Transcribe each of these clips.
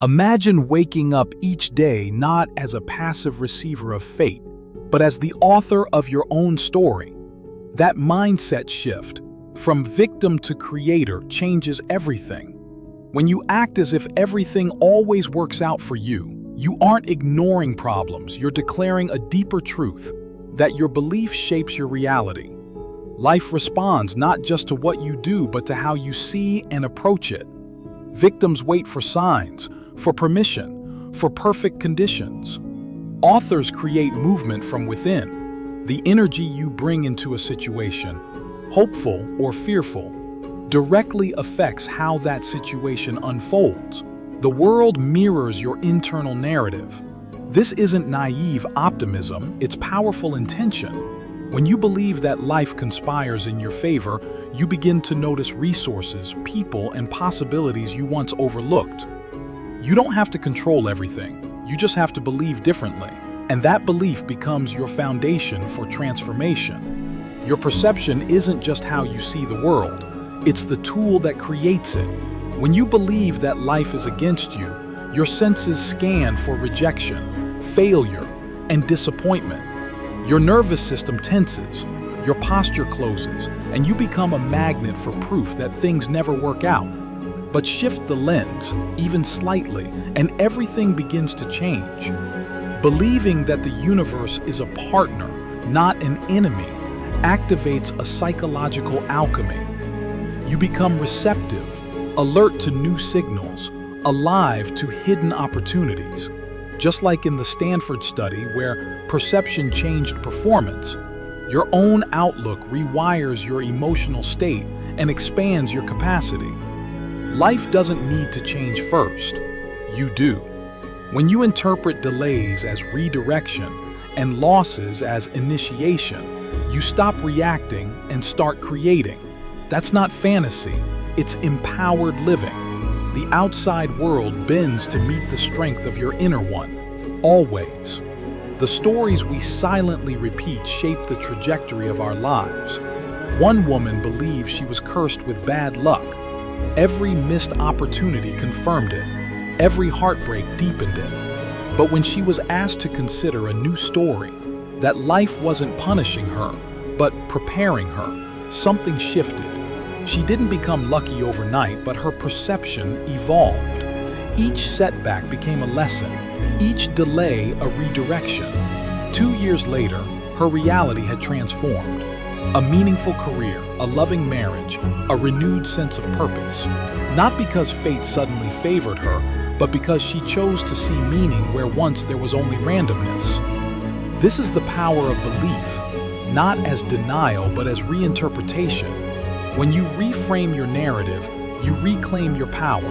Imagine waking up each day not as a passive receiver of fate, but as the author of your own story. That mindset shift, from victim to creator, changes everything. When you act as if everything always works out for you, you aren't ignoring problems, you're declaring a deeper truth, that your belief shapes your reality. Life responds not just to what you do, but to how you see and approach it. Victims wait for signs, for permission, for perfect conditions. Authors create movement from within. The energy you bring into a situation, hopeful or fearful, directly affects how that situation unfolds. The world mirrors your internal narrative. This isn't naive optimism, it's powerful intention. When you believe that life conspires in your favor, you begin to notice resources, people, and possibilities you once overlooked. You don't have to control everything, you just have to believe differently. And that belief becomes your foundation for transformation. Your perception isn't just how you see the world, it's the tool that creates it. When you believe that life is against you, your senses scan for rejection, failure, and disappointment. Your nervous system tenses, your posture closes, and you become a magnet for proof that things never work out. But shift the lens, even slightly, and everything begins to change. Believing that the universe is a partner, not an enemy, activates a psychological alchemy. You become receptive, alert to new signals, alive to hidden opportunities. Just like in the Stanford study where perception changed performance, your own outlook rewires your emotional state and expands your capacity. Life doesn't need to change first. You do. When you interpret delays as redirection and losses as initiation, you stop reacting and start creating. That's not fantasy, it's empowered living. The outside world bends to meet the strength of your inner one, always. The stories we silently repeat shape the trajectory of our lives. One woman believed she was cursed with bad luck. Every missed opportunity confirmed it. Every heartbreak deepened it. But when she was asked to consider a new story, that life wasn't punishing her, but preparing her, something shifted. She didn't become lucky overnight, but her perception evolved. Each setback became a lesson, each delay a redirection. 2 years later, her reality had transformed. A meaningful career, a loving marriage, a renewed sense of purpose. Not because fate suddenly favored her, but because she chose to see meaning where once there was only randomness. This is the power of belief, not as denial, but as reinterpretation. When you reframe your narrative, you reclaim your power.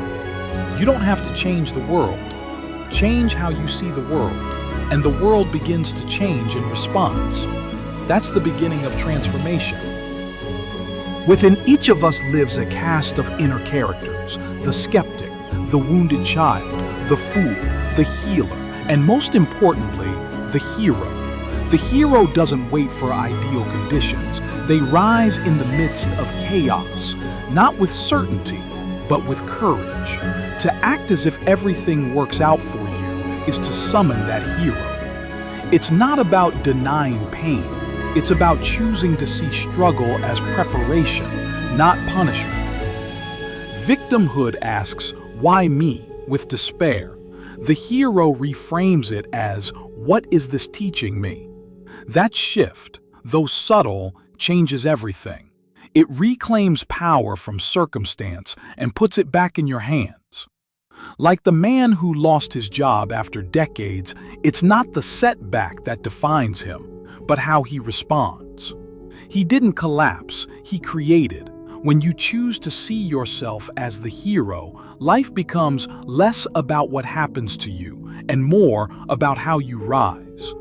You don't have to change the world. Change how you see the world, and the world begins to change in response. That's the beginning of transformation. Within each of us lives a cast of inner characters: the skeptic, the wounded child, the fool, the healer, and most importantly, the hero. The hero doesn't wait for ideal conditions. They rise in the midst of chaos, not with certainty, but with courage. To act as if everything works out for you is to summon that hero. It's not about denying pain. It's about choosing to see struggle as preparation, not punishment. Victimhood asks, "Why me?" with despair. The hero reframes it as, "What is this teaching me?" That shift, though subtle, changes everything. It reclaims power from circumstance and puts it back in your hands. Like the man who lost his job after decades, it's not the setback that defines him, but how he responds. He didn't collapse, he created. When you choose to see yourself as the hero, life becomes less about what happens to you and more about how you rise.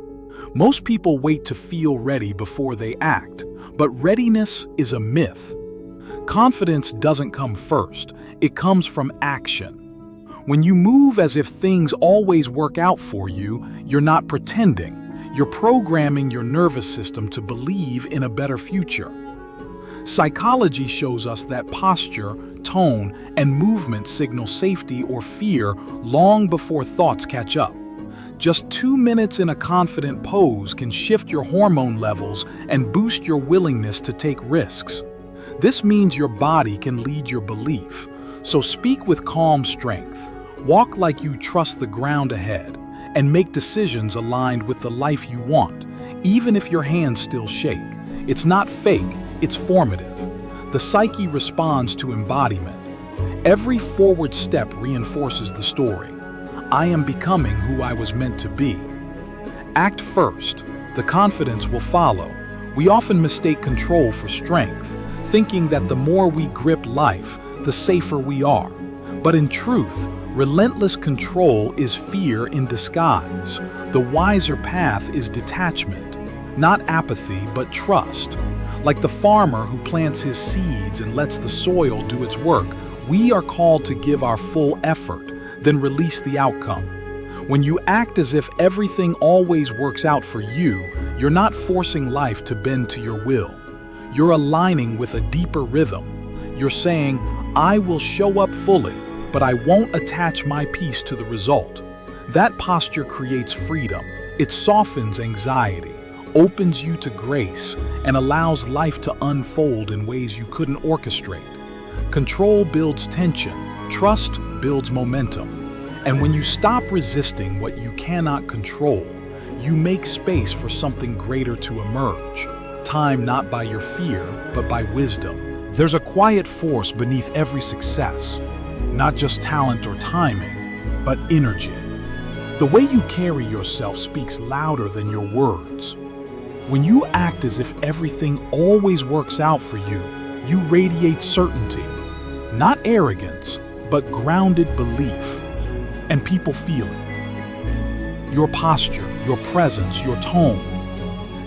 Most people wait to feel ready before they act, but readiness is a myth. Confidence doesn't come first, it comes from action. When you move as if things always work out for you, you're not pretending. You're programming your nervous system to believe in a better future. Psychology shows us that posture, tone, and movement signal safety or fear long before thoughts catch up. Just 2 minutes in a confident pose can shift your hormone levels and boost your willingness to take risks. This means your body can lead your belief. So speak with calm strength, walk like you trust the ground ahead, and make decisions aligned with the life you want, even if your hands still shake. It's not fake, it's formative. The psyche responds to embodiment. Every forward step reinforces the story. I am becoming who I was meant to be. Act first. The confidence will follow. We often mistake control for strength, thinking that the more we grip life, the safer we are. But in truth, relentless control is fear in disguise. The wiser path is detachment, not apathy, but trust. Like the farmer who plants his seeds and lets the soil do its work, we are called to give our full effort, then release the outcome. When you act as if everything always works out for you, you're not forcing life to bend to your will. You're aligning with a deeper rhythm. You're saying, I will show up fully, but I won't attach my peace to the result. That posture creates freedom. It softens anxiety, opens you to grace, and allows life to unfold in ways you couldn't orchestrate. Control builds tension. Trust builds momentum. And when you stop resisting what you cannot control, you make space for something greater to emerge. Time not by your fear, but by wisdom. There's a quiet force beneath every success. Not just talent or timing, but energy. The way you carry yourself speaks louder than your words. When you act as if everything always works out for you, you radiate certainty. Not arrogance, but grounded belief. And people feel it. Your posture, your presence, your tone.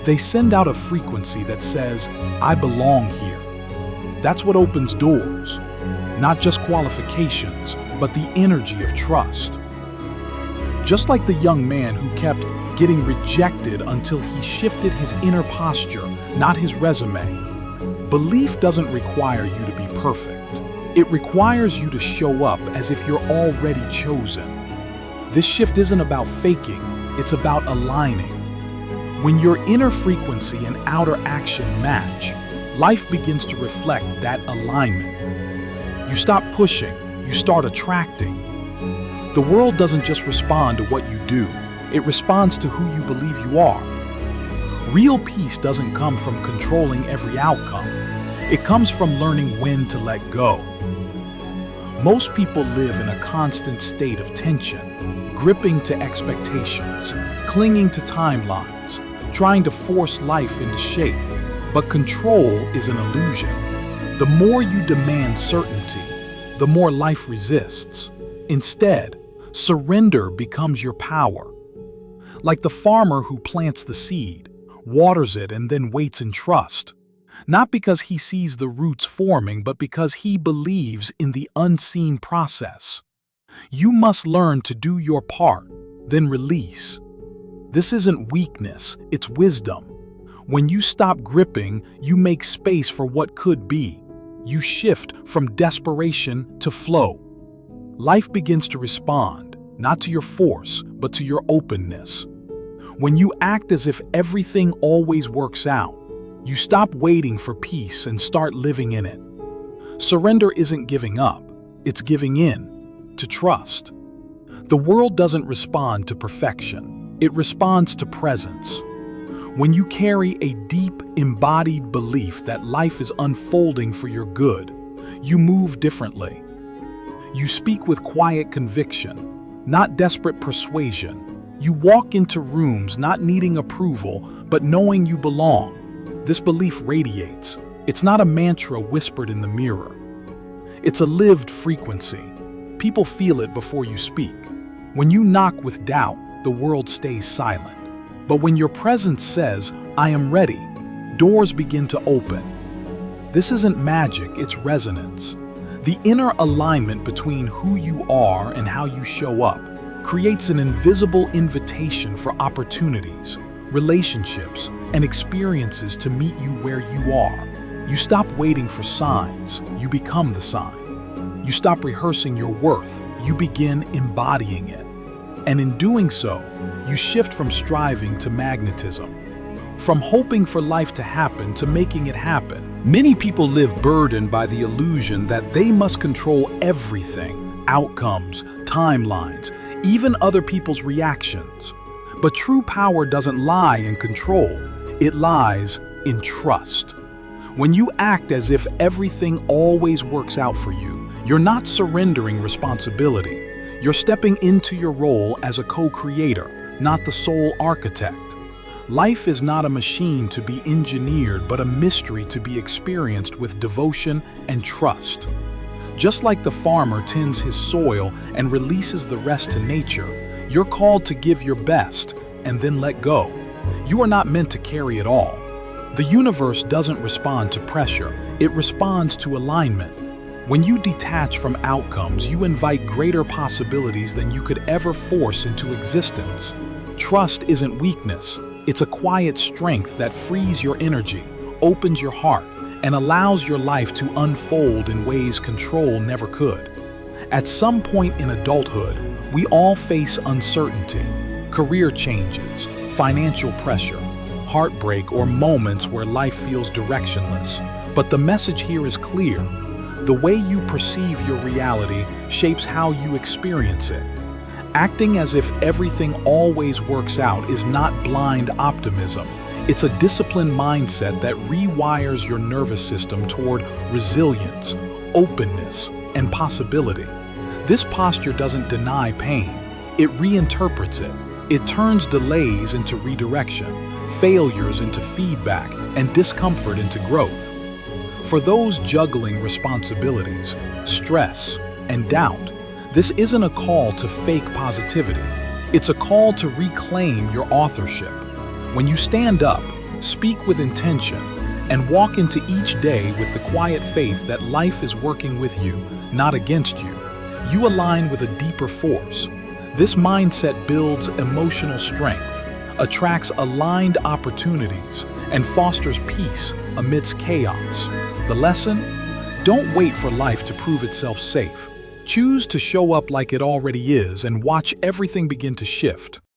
They send out a frequency that says, I belong here. That's what opens doors. Not just qualifications, but the energy of trust. Just like the young man who kept getting rejected until he shifted his inner posture, not his resume. Belief doesn't require you to be perfect. It requires you to show up as if you're already chosen. This shift isn't about faking, it's about aligning. When your inner frequency and outer action match, life begins to reflect that alignment. You stop pushing, you start attracting. The world doesn't just respond to what you do, it responds to who you believe you are. Real peace doesn't come from controlling every outcome. It comes from learning when to let go. Most people live in a constant state of tension, gripping to expectations, clinging to timelines, trying to force life into shape. But control is an illusion. The more you demand certainty, the more life resists. Instead, surrender becomes your power. Like the farmer who plants the seed, waters it, and then waits in trust. Not because he sees the roots forming, but because he believes in the unseen process. You must learn to do your part, then release. This isn't weakness, it's wisdom. When you stop gripping, you make space for what could be. You shift from desperation to flow. Life begins to respond, not to your force, but to your openness. When you act as if everything always works out, you stop waiting for peace and start living in it. Surrender isn't giving up, it's giving in, to trust. The world doesn't respond to perfection, it responds to presence. When you carry a deep, embodied belief that life is unfolding for your good, you move differently. You speak with quiet conviction, not desperate persuasion. You walk into rooms not needing approval, but knowing you belong. This belief radiates. It's not a mantra whispered in the mirror. It's a lived frequency. People feel it before you speak. When you knock with doubt, the world stays silent. But when your presence says, I am ready, doors begin to open. This isn't magic, it's resonance. The inner alignment between who you are and how you show up creates an invisible invitation for opportunities, relationships, and experiences to meet you where you are. You stop waiting for signs, you become the sign. You stop rehearsing your worth, you begin embodying it. And in doing so, you shift from striving to magnetism. From hoping for life to happen to making it happen. Many people live burdened by the illusion that they must control everything, outcomes, timelines, even other people's reactions. But true power doesn't lie in control, it lies in trust. When you act as if everything always works out for you, you're not surrendering responsibility. You're stepping into your role as a co-creator, not the sole architect. Life is not a machine to be engineered, but a mystery to be experienced with devotion and trust. Just like the farmer tends his soil and releases the rest to nature, you're called to give your best and then let go. You are not meant to carry it all. The universe doesn't respond to pressure, it responds to alignment. When you detach from outcomes, you invite greater possibilities than you could ever force into existence. Trust isn't weakness. It's a quiet strength that frees your energy, opens your heart, and allows your life to unfold in ways control never could. At some point in adulthood, we all face uncertainty, career changes, financial pressure, heartbreak, or moments where life feels directionless. But the message here is clear. The way you perceive your reality shapes how you experience it. Acting as if everything always works out is not blind optimism. It's a disciplined mindset that rewires your nervous system toward resilience, openness, and possibility. This posture doesn't deny pain, it reinterprets it. It turns delays into redirection, failures into feedback, and discomfort into growth. For those juggling responsibilities, stress, and doubt, this isn't a call to fake positivity. It's a call to reclaim your authorship. When you stand up, speak with intention, and walk into each day with the quiet faith that life is working with you, not against you, you align with a deeper force. This mindset builds emotional strength, attracts aligned opportunities, and fosters peace amidst chaos. The lesson? Don't wait for life to prove itself safe. Choose to show up like it already is and watch everything begin to shift.